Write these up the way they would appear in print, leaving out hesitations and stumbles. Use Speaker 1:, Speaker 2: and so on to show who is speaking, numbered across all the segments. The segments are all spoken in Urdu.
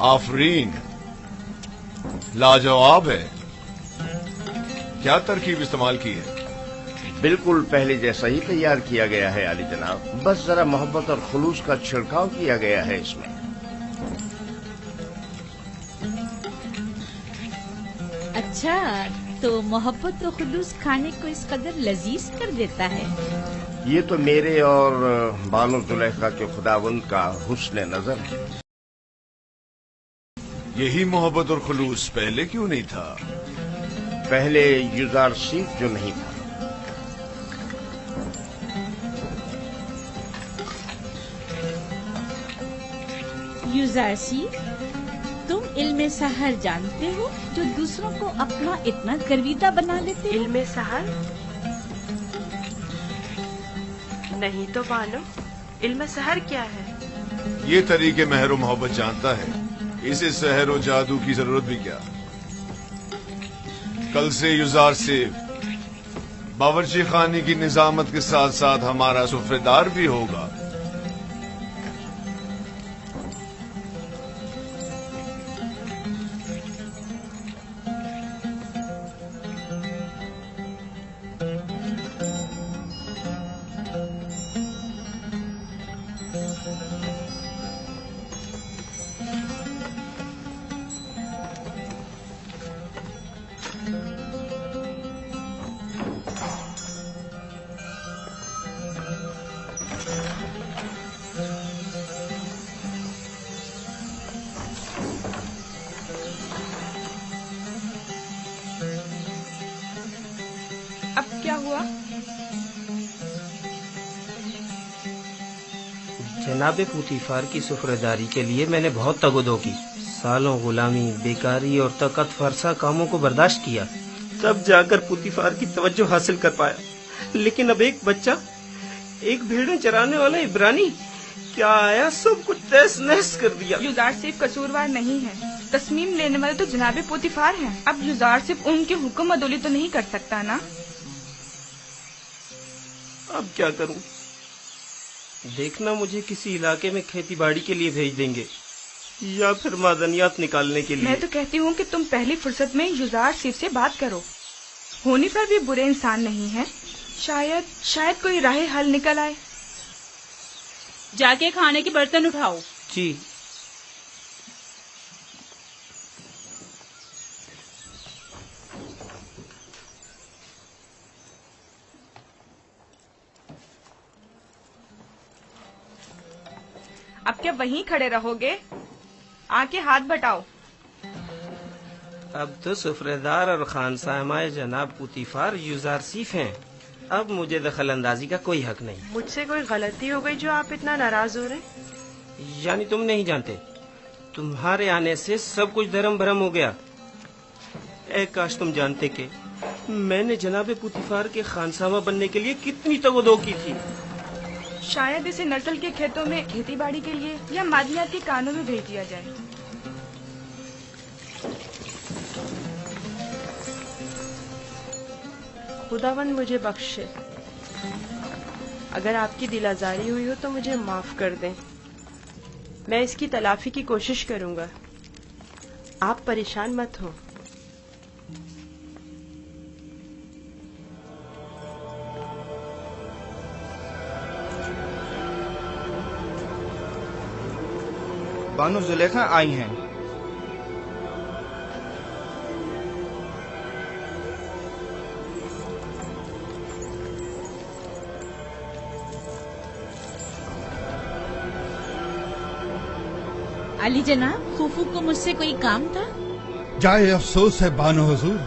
Speaker 1: آفرین، لاجواب ہے. کیا ترکیب استعمال کی ہے؟
Speaker 2: بالکل پہلے جیسا ہی تیار کیا گیا ہے عالی جناب، بس ذرا محبت اور خلوص کا چھڑکاؤ کیا گیا ہے اس میں.
Speaker 3: اچھا، تو محبت و خلوص کھانے کو اس قدر لذیذ کر دیتا ہے.
Speaker 2: یہ تو میرے اور بانو زلیخا کے خداوند کا حسن نظر ہے.
Speaker 1: یہی محبت اور خلوص پہلے کیوں نہیں تھا؟
Speaker 2: پہلے یوزارسیف جو نہیں تھا.
Speaker 3: یوزارسیف، تم علم سحر جانتے ہو جو دوسروں کو اپنا اتنا گرویدہ بنا لیتے؟
Speaker 4: علم سحر نہیں تو بانو، علم سحر کیا ہے؟
Speaker 1: یہ طریقے مہر و محبت جانتا ہے، اسے سحر و جادو کی ضرورت بھی کیا. کل سے یوزارسیف باورچی خانے کی نظامت کے ساتھ ساتھ ہمارا سفرےدار بھی ہوگا.
Speaker 4: اب کیا ہوا؟
Speaker 5: جناب پوتیفار کی سفرےداری کے لیے میں نے بہت تگ و دو کی، سالوں غلامی، بیکاری اور طاقت فرسا کاموں کو برداشت کیا، تب جا کر پوتیفار کی توجہ حاصل کر پایا. لیکن اب ایک بچہ، ایک بھیڑیں چرانے والا عبرانی کیا آیا، سب کچھ تہس نہس کر دیا.
Speaker 6: یوزارسیف قصوروار نہیں ہے، تصمیم لینے والے تو جناب پوتیفار ہیں. اب یوزارسیف ان کے حکم عدولی تو نہیں کر سکتا نا.
Speaker 5: اب کیا کروں؟ دیکھنا مجھے کسی علاقے میں کھیتی باڑی کے لیے بھیج دیں گے یا پھر معدنیات نکالنے کے لیے.
Speaker 6: میں تو کہتی ہوں کہ تم پہلی فرصت میں یوزارسیف سے بات کرو. ہونی پر بھی برے انسان نہیں ہے، شاید کوئی راہ حل نکل آئے.
Speaker 3: جا کے کھانے کے برتن اٹھاؤ.
Speaker 5: جی.
Speaker 6: اب کیا وہیں کھڑے رہو گے؟ آ کے ہاتھ بٹاؤ.
Speaker 5: اب تو سفرےدار اور خانسامہ جناب پوتیفار یوزارسیف ہیں، اب مجھے دخل اندازی کا کوئی حق نہیں.
Speaker 4: مجھ سے کوئی غلطی ہو گئی جو آپ اتنا ناراض ہو رہے ہیں؟
Speaker 5: یعنی تم نہیں جانتے، تمہارے آنے سے سب کچھ دھرم بھرم ہو گیا. اے کاش تم جانتے کہ میں نے جناب پوتیفار کے خانسامہ بننے کے لیے کتنی تگ و دو کی تھی.
Speaker 6: شاید اسے نسل کے کھیتوں میں کھیتی باڑی کے لیے یا معدنیات کے کانوں میں بھیج دیا جائے.
Speaker 4: خداوند مجھے بخشے، اگر آپ کی دل آزاری ہوئی ہو تو مجھے معاف کر دیں. میں اس کی تلافی کی کوشش کروں گا، آپ پریشان مت ہو.
Speaker 7: بانو زلیخا آئی ہیں.
Speaker 3: علی جناب، پھوپھو کو مجھ سے کوئی کام تھا؟
Speaker 8: جائے افسوس ہے بانو حضور،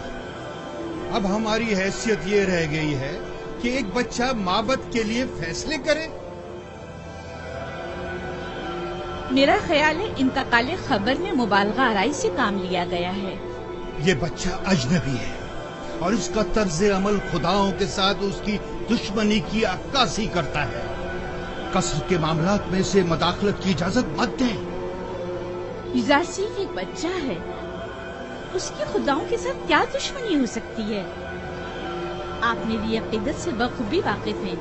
Speaker 8: اب ہماری حیثیت یہ رہ گئی ہے کہ ایک بچہ مابت کے لیے فیصلے کرے.
Speaker 3: میرا خیال ہے انتقال خبر میں مبالغہ آرائی سے کام لیا گیا ہے.
Speaker 8: یہ بچہ اجنبی ہے اور اس کا طرز عمل خداؤں کے ساتھ اس کی دشمنی کی عکاسی کرتا ہے. قصر کے معاملات میں اسے مداخلت کی اجازت مت دیں.
Speaker 3: یوزارسیف ایک بچہ ہے، اس کی خداؤں کے ساتھ کیا دشمنی ہو سکتی ہے؟ آپ میری عقیدت سے بخوبی واقف ہیں.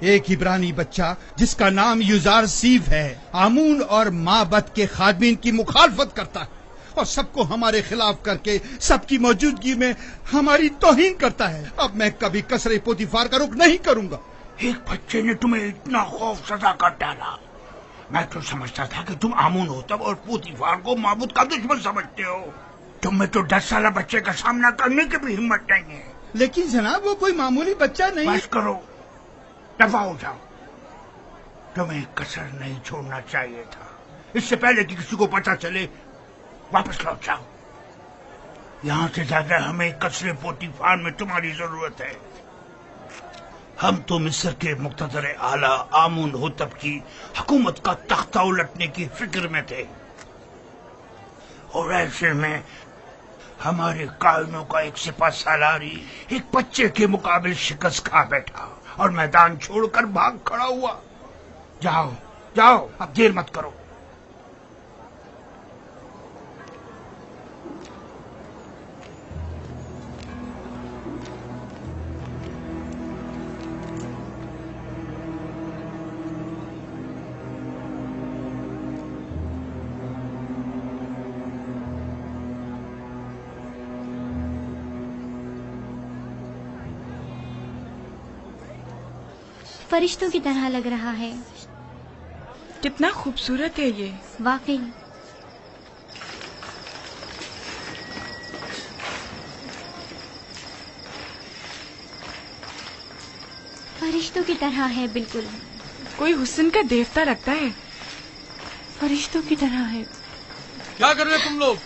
Speaker 8: ایک عبرانی بچہ جس کا نام یوزارسیف ہے آمون اور معبد کے خادمین کی مخالفت کرتا ہے اور سب کو ہمارے خلاف کر کے سب کی موجودگی میں ہماری توہین کرتا ہے. اب میں کبھی قصر پوتیفار کا رخ نہیں کروں گا.
Speaker 9: ایک بچے نے تمہیں اتنا خوف سزا کر ڈالا. میں تو سمجھتا تھا کہ تم آمون ہوتب اور پوتیفار کو معبود کا دشمن سمجھتے ہو. تم میں تو 10 سالہ بچے کا سامنا کرنے کی بھی ہمت نہیں ہے.
Speaker 8: لیکن جناب وہ کوئی معمولی بچہ نہیں.
Speaker 9: بس کرو، دفع ہو جاؤ. تمہیں قصر نہیں چھوڑنا چاہیے تھا. اس سے پہلے کہ کسی کو پتہ چلے واپس لوٹ جاؤ. یہاں سے زیادہ ہمیں قصر پوتیفار میں تمہاری ضرورت ہے. ہم تو مصر کے مقتدر اعلیٰ آمون ہوتب کی حکومت کا تختہ الٹنے کی فکر میں تھے، اور ایسے میں ہمارے قائدوں کا ایک سپہ سالاری ایک بچے کے مقابل شکست کھا بیٹھا اور میدان چھوڑ کر بھاگ کھڑا ہوا. جاؤ جاؤ، اب دیر مت کرو.
Speaker 10: فرشتوں کی طرح لگ رہا ہے.
Speaker 6: کتنا خوبصورت ہے یہ.
Speaker 10: واقعی. فرشتوں کی طرح ہے بالکل.
Speaker 6: کوئی حسن کا دیوتا لگتا ہے.
Speaker 10: فرشتوں کی طرح ہے.
Speaker 11: کیا کر رہے تم لوگ؟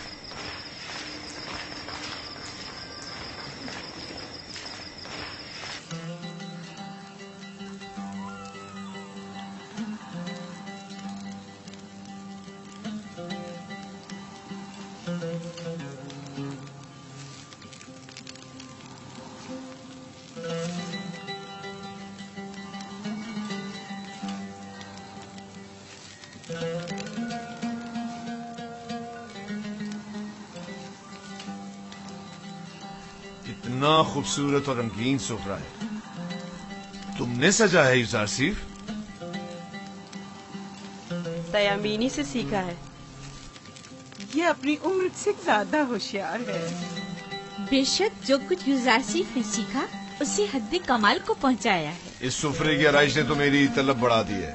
Speaker 1: اتنا خوبصورت اور رنگین سفرہ ہے. تم نے سجا ہے یوزارسیف؟
Speaker 4: تیامینی سے سیکھا ہے.
Speaker 12: یہ اپنی عمر سے زیادہ ہوشیار ہے.
Speaker 3: بے شک جو کچھ یوزارسیف نے سیکھا اسے حد کمال کو پہنچایا ہے.
Speaker 1: اس سفرے کی آرائش نے تو میری طلب بڑھا دی ہے.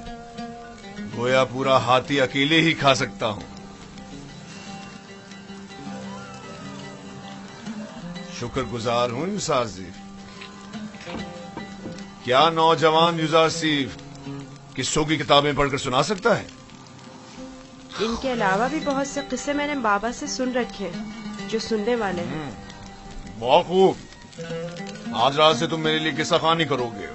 Speaker 1: گویا پورا ہاتھی اکیلے ہی کھا سکتا ہوں. شکر گزار ہوں یوزارسیف. کیا نوجوان یوزارسیف قصوں کی کتابیں پڑھ کر سنا سکتا ہے؟
Speaker 4: ان کے علاوہ بھی بہت سے قصے میں نے بابا سے سن رکھے جو سننے والے ہیں.
Speaker 1: بہت خوب. آج رات سے تم میرے لیے قصہ خوانی کرو گے.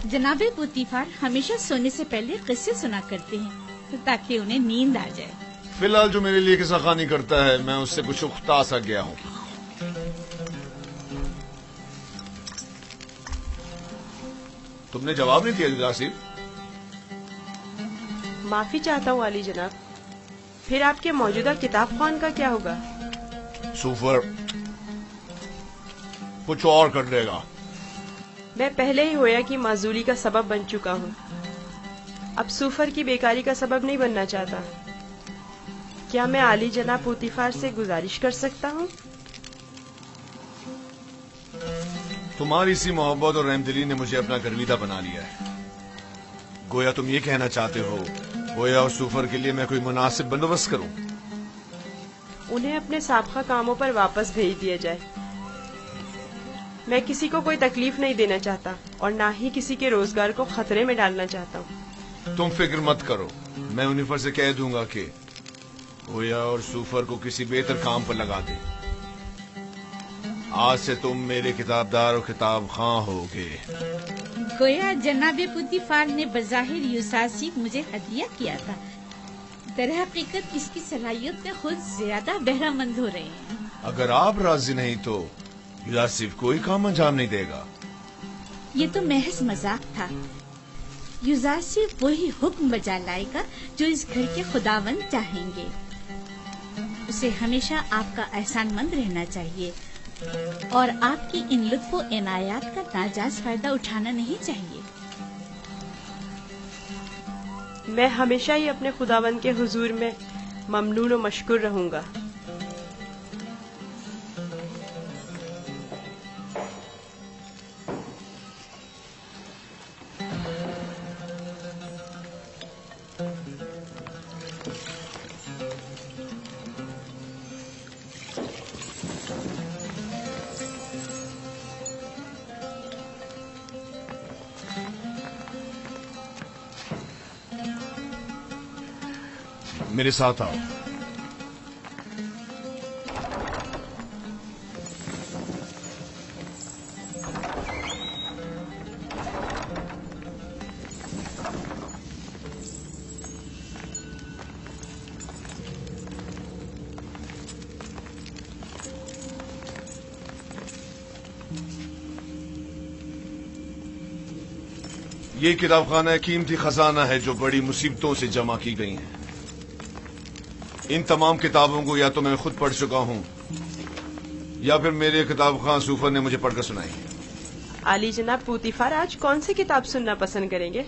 Speaker 3: جناب پوتیفار ہمیشہ سونے سے پہلے قصے سنا کرتے ہیں تاکہ انہیں نیند آ جائے.
Speaker 1: فی الحال جو میرے لیے قصہ خوانی کرتا ہے میں اس سے کچھ اختا سا گیا ہوں. تم نے جواب نہیں دیا یوزارسیف.
Speaker 4: معافی چاہتا ہوں علی جناب. پھر آپ کے موجودہ کتاب خوان کا کیا ہوگا؟
Speaker 1: سوفر کچھ اور کر لے گا.
Speaker 4: میں پہلے ہی ہویا کی معزولی کا سبب بن چکا ہوں. اب سوفر کی بیکاری کا سبب نہیں بننا چاہتا. کیا میں علی جناب پوتیفار سے گزارش کر سکتا ہوں؟
Speaker 1: تمہاری سی محبت اور رحم دلی نے مجھے اپنا گرویدہ بنا لیا ہے. گویا تم یہ کہنا چاہتے ہو گویا اور سوفر کے لیے میں کوئی مناسب بندوبست کروں.
Speaker 4: انہیں اپنے سابقہ کاموں پر واپس بھیج دیا جائے. میں کسی کو کوئی تکلیف نہیں دینا چاہتا اور نہ ہی کسی کے روزگار کو خطرے میں ڈالنا چاہتا ہوں.
Speaker 1: تم فکر مت کرو. میں انہیں سے کہہ دوں گا کہ گویا اور سوفر کو کسی بہتر کام پر لگا دے. آج سے تم میرے کتابدار اور کتاب خواں ہوگے.
Speaker 3: گویا جناب پوتیفار نے بظاہر یوزارسیف مجھے ہدیہ کیا تھا. در حقیقت اس کی صلاحیت میں خود زیادہ بہرہ مند ہو رہے ہیں.
Speaker 1: اگر آپ راضی نہیں تو یوزارسیف کوئی کام انجام نہیں دے گا.
Speaker 3: یہ تو محض مذاق تھا. یوزارسیف وہی حکم بجا لائے گا جو اس گھر کے خداوند چاہیں گے. اسے ہمیشہ آپ کا احسان مند رہنا چاہیے اور آپ کی ان لطف و عنایات کا ناجائز فائدہ اٹھانا نہیں چاہیے۔
Speaker 4: میں ہمیشہ ہی اپنے خداوند کے حضور میں ممنون و مشکور رہوں گا۔
Speaker 1: میرے ساتھ آؤ۔ یہ کتاب خانہ قیمتی خزانہ ہے جو بڑی مصیبتوں سے جمع کی گئی ہیں۔ ان تمام کتابوں کو یا تو میں خود پڑھ چکا ہوں یا پھر میرے کتاب خان سوفر نے مجھے پڑھ کر سنائی۔
Speaker 4: عالی جناب پوتیفار آج کون سی کتاب سننا پسند کریں گے؟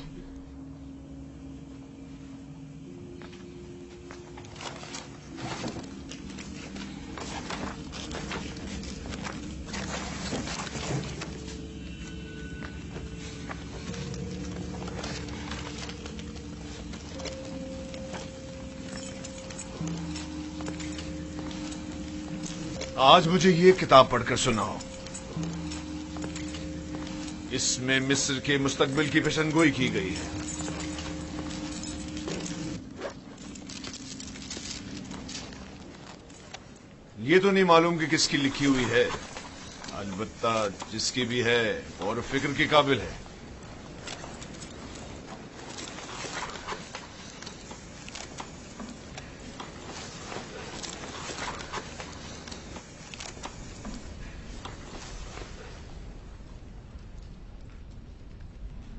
Speaker 1: آج مجھے یہ کتاب پڑھ کر سناؤ۔ اس میں مصر کے مستقبل کی پیشن گوئی کی گئی ہے۔ یہ تو نہیں معلوم کہ کس کی لکھی ہوئی ہے، البتہ جس کی بھی ہے اور فکر کے قابل ہے۔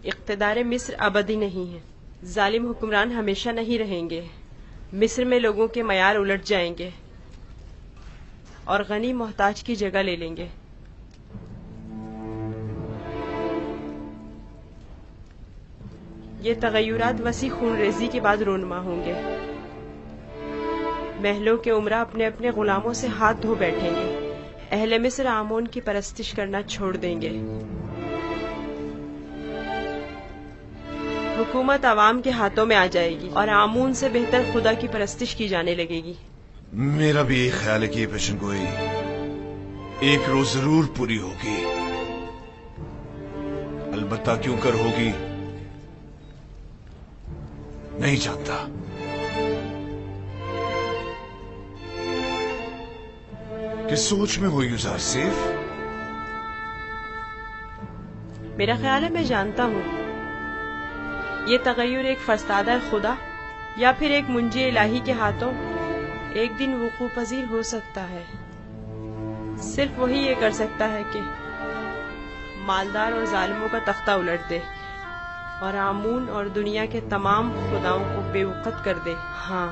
Speaker 4: اقتدار مصر ابدی نہیں ہے، ظالم حکمران ہمیشہ نہیں رہیں گے۔ مصر میں لوگوں کے معیار الٹ جائیں گے اور غنی محتاج کی جگہ لے لیں گے۔ یہ تغیرات وسیع خون ریزی کے بعد رونما ہوں گے۔ محلوں کے عمرا اپنے اپنے غلاموں سے ہاتھ دھو بیٹھیں گے۔ اہل مصر آمون کی پرستش کرنا چھوڑ دیں گے۔ حکومت عوام کے ہاتھوں میں آ جائے گی اور آمون سے بہتر خدا کی پرستش کی جانے لگے گی۔
Speaker 1: میرا بھی ایک خیال ہے کہ یہ پیشن گوئی ایک روز ضرور پوری ہوگی، البتہ کیوں کر ہوگی نہیں جانتا۔ کس سوچ میں ہو یوزار سیف؟
Speaker 4: میرا خیال ہے میں جانتا ہوں، یہ تغیر ایک فرستادہ خدا یا پھر ایک منجی الہی کے ہاتھوں ایک دن وقوع پذیر ہو سکتا ہے۔ صرف وہی یہ کر سکتا ہے کہ مالدار اور ظالموں کا تختہ الٹ دے اور آمون اور دنیا کے تمام خداؤں کو بے وقت کر دے۔ ہاں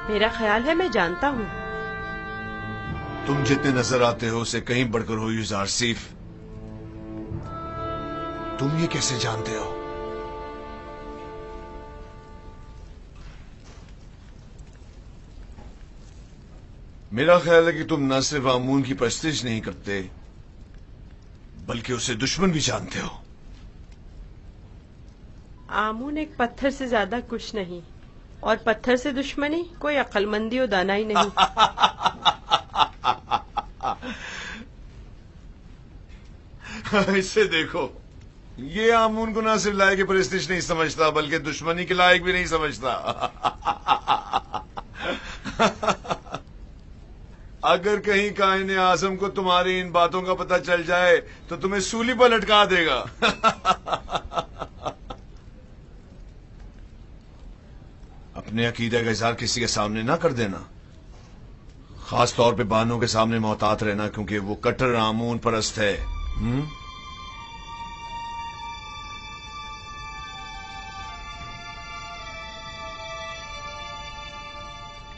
Speaker 4: میرا خیال ہے میں جانتا ہوں۔
Speaker 1: تم جتنے نظر آتے ہو اسے کہیں بڑھ کر ہو یوزار سیف۔ تم یہ کیسے جانتے ہو؟ میرا خیال ہے کہ تم نہ صرف آمون کی پرستش نہیں کرتے بلکہ اسے دشمن بھی جانتے ہو۔
Speaker 4: آمون ایک پتھر سے زیادہ کچھ نہیں، اور پتھر سے دشمنی کوئی عقل مندی و دانائی نہیں۔
Speaker 1: اسے دیکھو، یہ آمون کو نہ صرف لائق پرستش نہیں سمجھتا بلکہ دشمنی کے لائق بھی نہیں سمجھتا۔ اگر کہیں کائن اعظم کو تمہاری ان باتوں کا پتہ چل جائے تو تمہیں سولی پر لٹکا دے گا۔ اپنے عقیدہ کا اظہار کسی کے سامنے نہ کر دینا، خاص طور پہ بانوں کے سامنے محتاط رہنا کیونکہ وہ کٹر آمون پرست ہے۔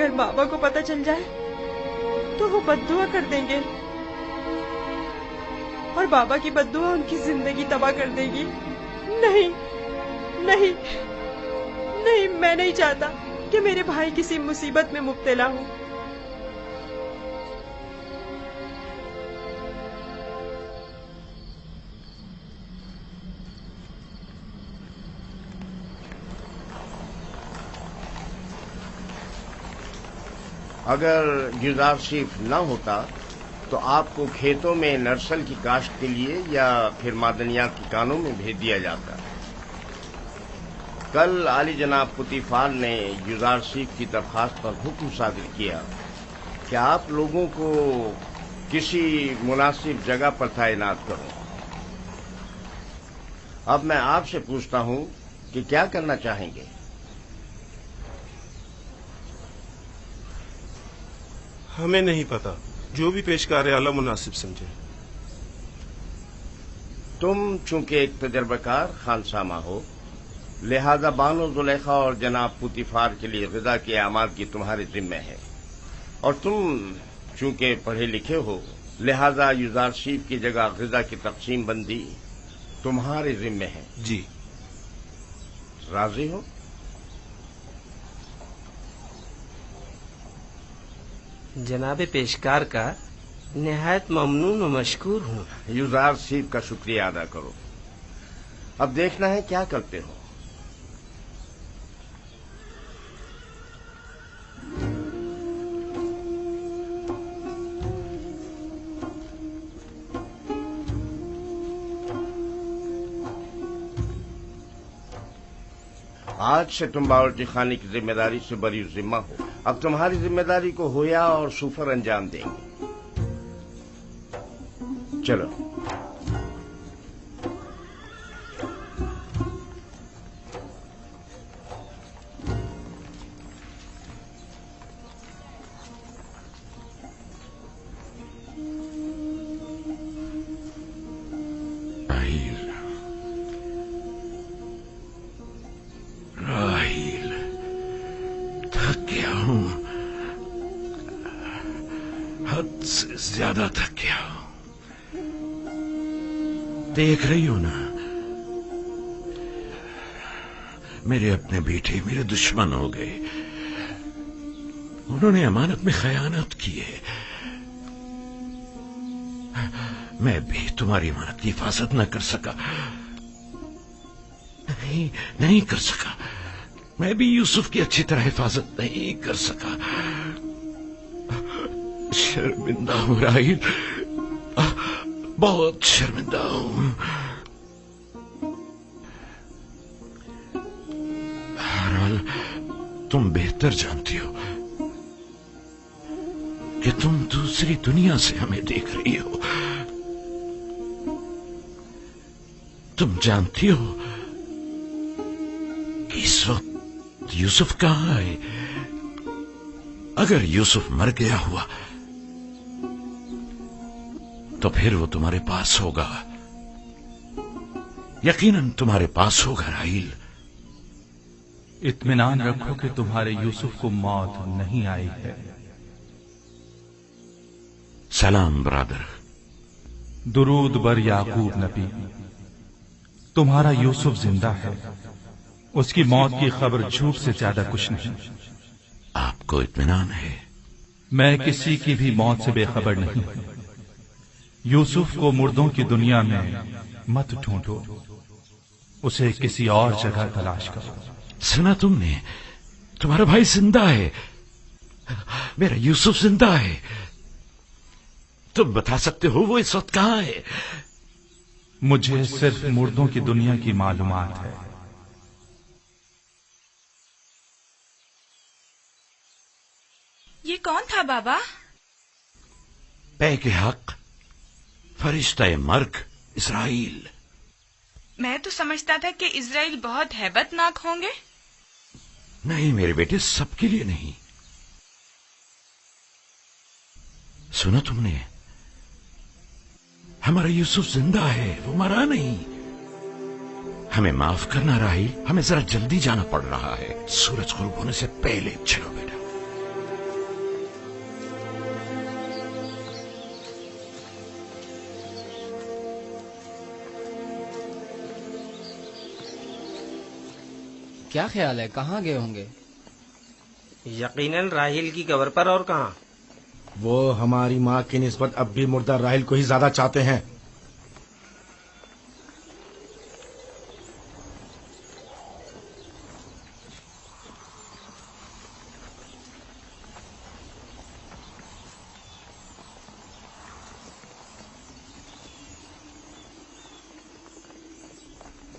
Speaker 4: اگر بابا کو پتہ چل جائے تو وہ بددعا کر دیں گے اور بابا کی بددعا ان کی زندگی تباہ کر دے گی. نہیں نہیں نہیں، میں نہیں چاہتا کہ میرے بھائی کسی مصیبت میں مبتلا ہوں.
Speaker 2: اگر یوزارشیف نہ ہوتا تو آپ کو کھیتوں میں نرسل کی کاشت کے لیے یا پھر معدنیات کی کانوں میں بھیج دیا جاتا. کل عالی جناب پوتیفار نے یوزارشیف کی درخواست پر حکم صادر کیا کہ آپ لوگوں کو کسی مناسب جگہ پر تعینات کروں. اب میں آپ سے پوچھتا ہوں کہ کیا کرنا چاہیں گے؟
Speaker 5: ہمیں نہیں پتا، جو بھی پیشکار اعلیٰ مناسب سمجھے.
Speaker 2: تم چونکہ ایک تجربہ کار خانسامہ ہو، لہذا بانو زلیخا اور جناب پوتیفار کے لیے غذا کے اعمال کی تمہارے ذمہ ہے، اور تم چونکہ پڑھے لکھے ہو، لہذا یوزارشیف کی جگہ غذا کی تقسیم بندی تمہارے ذمہ ہے.
Speaker 5: جی.
Speaker 2: راضی ہو؟
Speaker 5: جناب پیشکار کا نہایت ممنون و مشکور ہوں.
Speaker 2: یوزارشیف کا شکریہ ادا کرو. اب دیکھنا ہے کیا کرتے ہو. آج سے تم باورچی خانے کی ذمہ داری سے بری ذمہ ہو. اب تمہاری ذمہ داری کو ہویا اور سوفر انجام دیں گے. چلو.
Speaker 13: زیادہ تھک گیا. دیکھ رہی ہو نا، میرے اپنے بیٹے میرے دشمن ہو گئے. انہوں نے امانت میں خیانت کی ہے. میں بھی تمہاری امانت کی حفاظت نہ کر سکا. نہیں کر سکا. میں بھی یوسف کی اچھی طرح حفاظت نہیں کر سکا. شرمندہ ہوں راہیل، بہت شرمندہ ہوں. بہرحال تم بہتر جانتی ہو کہ تم دوسری دنیا سے ہمیں دیکھ رہی ہو. تم جانتی ہو کہ اس وقت یوسف کہاں ہے. اگر یوسف مر گیا ہوا تو پھر وہ تمہارے پاس ہوگا، یقیناً تمہارے پاس ہوگا راہیل.
Speaker 14: اطمینان رکھو کہ تمہارے یوسف کو موت نہیں آئی ہے.
Speaker 13: سلام برادر.
Speaker 14: درود بر یعقوب نبی. تمہارا یوسف زندہ ہے. اس کی موت کی خبر جھوٹ سے زیادہ کچھ نہیں.
Speaker 13: آپ کو اطمینان ہے؟
Speaker 14: میں کسی کی بھی موت سے بے خبر نہیں ہوں. یوسف کو مردوں کی دنیا میں مت ڈھونڈو، اسے کسی اور جگہ تلاش کرو.
Speaker 13: سنا تم نے؟ تمہارا بھائی زندہ ہے. میرا یوسف زندہ ہے. تم بتا سکتے ہو وہ اس وقت کہاں ہے؟
Speaker 14: مجھے صرف مردوں کی دنیا کی معلومات ہے.
Speaker 6: یہ کون تھا بابا؟
Speaker 13: پے کے حق، فرشتہ مرگ اسرائیل.
Speaker 6: میں تو سمجھتا تھا کہ اسرائیل بہت ہیبت ناک ہوں گے.
Speaker 13: نہیں میرے بیٹے، سب کے لیے نہیں. سنا تم نے؟ ہمارا یوسف زندہ ہے، وہ مرا نہیں. ہمیں معاف کرنا راہیل، ہمیں ذرا جلدی جانا پڑ رہا ہے. سورج غروب ہونے سے پہلے. چلو بیٹا.
Speaker 15: کیا خیال ہے کہاں گئے ہوں گے؟
Speaker 5: یقیناً راہیل کی قبر پر، اور کہاں؟
Speaker 16: وہ ہماری ماں کی نسبت اب بھی مردہ راہیل کو ہی زیادہ چاہتے ہیں۔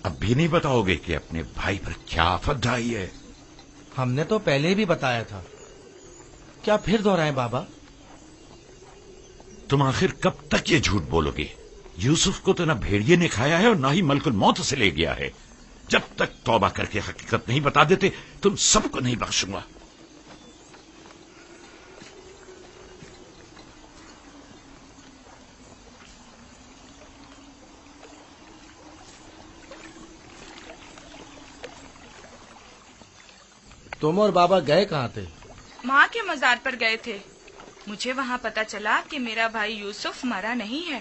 Speaker 13: اب بھی نہیں بتاؤ گے کہ اپنے بھائی پر کیا آفت ڈھائی ہے؟
Speaker 17: ہم نے تو پہلے بھی بتایا تھا، کیا پھر دہرائیں بابا؟
Speaker 13: تم آخر کب تک یہ جھوٹ بولو گے؟ یوسف کو تو نہ بھیڑیے نے کھایا ہے اور نہ ہی ملک الموت سے لے گیا ہے۔ جب تک توبہ کر کے حقیقت نہیں بتا دیتے تم سب کو نہیں بخشوں گا۔
Speaker 17: تم اور بابا گئے کہاں تھے؟
Speaker 6: ماں کے مزار پر گئے تھے۔ مجھے وہاں پتا چلا کہ میرا بھائی یوسف مرا نہیں ہے۔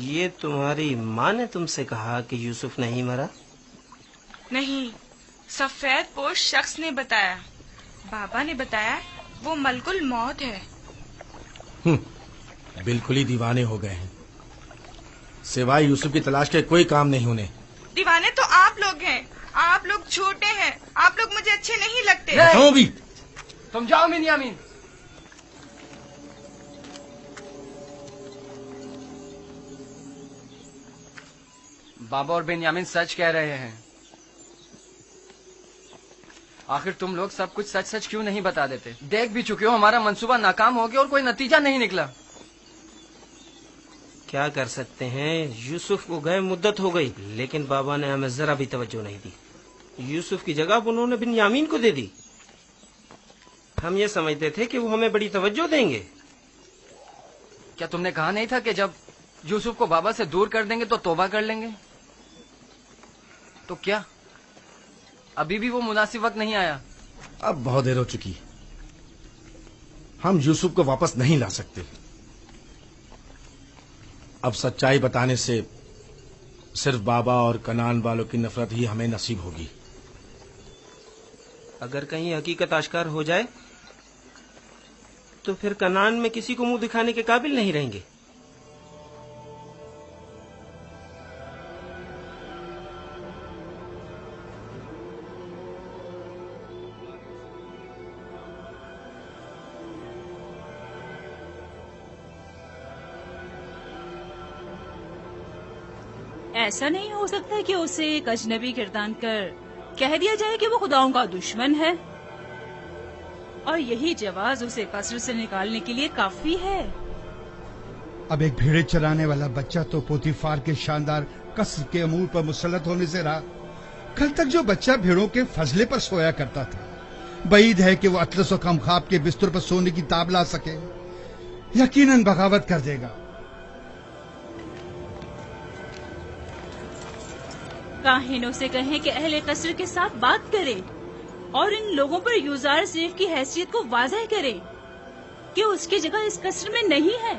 Speaker 5: یہ تمہاری ماں نے تم سے کہا کہ یوسف نہیں مرا؟
Speaker 6: نہیں، سفید پوش شخص نے بتایا۔ بابا نے بتایا وہ ملک الموت ہے۔
Speaker 16: بالکل ہی دیوانے ہو گئے ہیں، سوائے یوسف کی تلاش کے کوئی کام نہیں انہیں۔
Speaker 6: دیوانے تو آپ لوگ ہیں، آپ لوگ چھوٹے ہیں، آپ لوگ مجھے اچھے نہیں لگتے۔
Speaker 15: تم جاؤ بنیامین۔ بابا اور بنیامین سچ کہہ رہے ہیں۔ آخر تم لوگ سب کچھ سچ سچ کیوں نہیں بتا دیتے؟ دیکھ بھی چکے ہو ہمارا منصوبہ ناکام ہو گیا اور کوئی نتیجہ نہیں نکلا۔
Speaker 5: کیا کر سکتے ہیں، یوسف کو گئے مدت ہو گئی، لیکن بابا نے ہمیں ذرا بھی توجہ نہیں دی۔ یوسف کی جگہ انہوں نے بنیامین کو دے دی۔ ہم یہ سمجھتے تھے کہ وہ ہمیں بڑی توجہ دیں گے۔
Speaker 15: کیا تم نے کہا نہیں تھا کہ جب یوسف کو بابا سے دور کر دیں گے تو توبہ کر لیں گے؟ تو کیا ابھی بھی وہ مناسب وقت نہیں آیا؟
Speaker 16: اب بہت دیر ہو چکی، ہم یوسف کو واپس نہیں لا سکتے۔ اب سچائی بتانے سے صرف بابا اور کنان والوں کی نفرت ہی ہمیں نصیب ہوگی۔
Speaker 5: اگر کہیں حقیقت آشکار ہو جائے تو پھر کنان میں کسی کو منہ دکھانے کے قابل نہیں رہیں گے۔
Speaker 3: ایسا نہیں ہو سکتا کہ اسے ایک اجنبی گردان کر کہہ دیا جائے کہ وہ خداؤں کا دشمن ہے، اور یہی جواز اسے قصر سے نکالنے کے لیے کافی ہے۔
Speaker 8: اب ایک بھیڑے چرانے والا بچہ تو پوتیفار کے شاندار قصر کے امور پر مسلط ہونے سے رہا۔ کل تک جو بچہ بھیڑوں کے فضلے پر سویا کرتا تھا، بعید ہے کہ وہ اطلس و خمخاب کے بستر پر سونے کی تاب لا سکے۔ یقیناً بغاوت کر دے گا۔
Speaker 3: کاہنوں سے کہیں کہ اہل قصر کے ساتھ بات کرے اور ان لوگوں پر یوزار صیف کی حیثیت کو واضح کرے کہ اس کی جگہ اس قصر میں نہیں ہے۔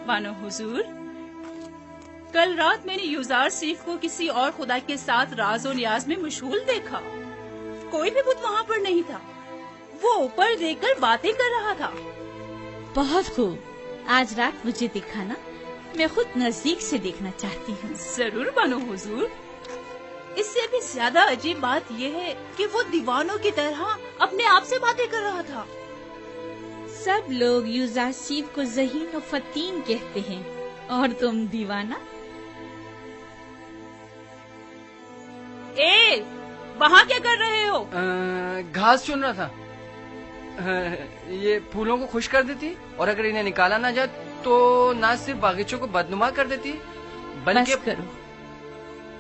Speaker 3: بانو حضور، کل رات میں نے یوزار صیف کو کسی اور خدا کے ساتھ راز و نیاز میں مشغول دیکھا۔ کوئی بھی بت وہاں پر نہیں تھا، وہ اوپر دیکھ کر باتیں کر رہا تھا۔ بہت خوب، آج رات مجھے دکھانا، میں خود نزدیک سے دیکھنا چاہتی ہوں۔ ضرور بانو حضور۔ اس سے بھی زیادہ عجیب بات یہ ہے کہ وہ دیوانوں کی طرح اپنے آپ سے باتیں کر رہا تھا۔ سب لوگ یوزار صیف کو ذہین و فتین کہتے ہیں، اور تم دیوانہ۔ وہاں کیا کر رہے ہو؟
Speaker 15: گھاس چن رہا تھا۔ یہ پھولوں کو خشک کر دیتی، اور اگر انہیں نکالا نہ جائے تو نہ صرف باغیچوں کو بدنما کر دیتی بلکہ…
Speaker 3: بس کرو،